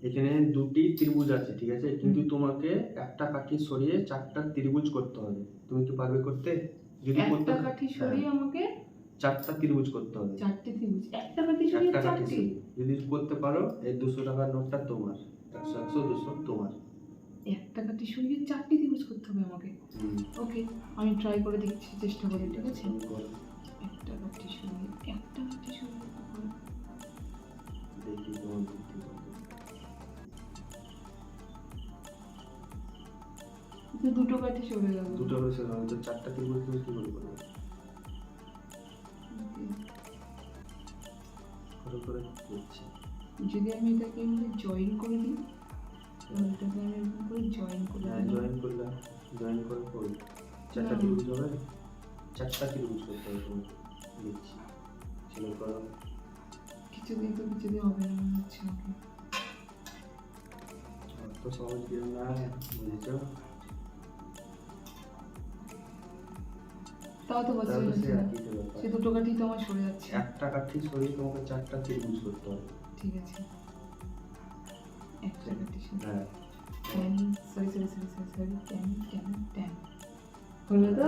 এখানে দুটি ত্রিভুজ আছে, ঠিক আছে, কিন্তু তোমাকে একটা কাঠি সরিয়ে চারটা ত্রিভুজ করতে হবে। তুমি কি পারবে করতে? যদি করতে একটা কাঠি সরিয়ে আমাকে চারটা ত্রিভুজ করতে হবে। চারটে ত্রিভুজ, একটা কাঠি সরিয়ে একটা কাঠি চারটে? সরিয়ে যদি করতে পারো, এই 200 টাকার নোটটা তোমার, 100 100 200 তোমার। একটা কাঠি সরিয়ে চারটে ত্রিভুজ করতে হবে আমাকে? ওকে, আমি ট্রাই করে দেখছি, চেষ্টা করি, ঠিক আছে? একটা কাঠি সরিয়ে দেখি তোমার বুদ্ধি কত। দুটো কাঠি সরে গেল। দুটো করে সরে গেল, তো চারটা ত্রিভুজ তুমি কি করে করবে? করে করছি। যদি আমি এটাকে জয়েন করে দিই, তাহলে এটাকে আমি এরকম করে জয়েন করে হ্যাঁ, দিই। জয়েন করলাম, জয়েন করে করি। চারটা ত্রিভুজ হবে, চারটা ত্রিভুজ করতে হবে তোমাকে। দিচ্ছি, ছেলে করো। কিছুদিন হবে না মনে হচ্ছে আমাকে। অত সহজ গেম না, বুঝেছো? তাও তো বলছি সে দুটো কাঠি তো আমার সরে যাচ্ছে। একটা কাঠি সরিয়ে তোমাকে চারটা ত্রিভুজ করতে হবে। ঠিক আছে, একটা কাঠি সরিয়ে। হ্যাঁ, সরি, হলো তো?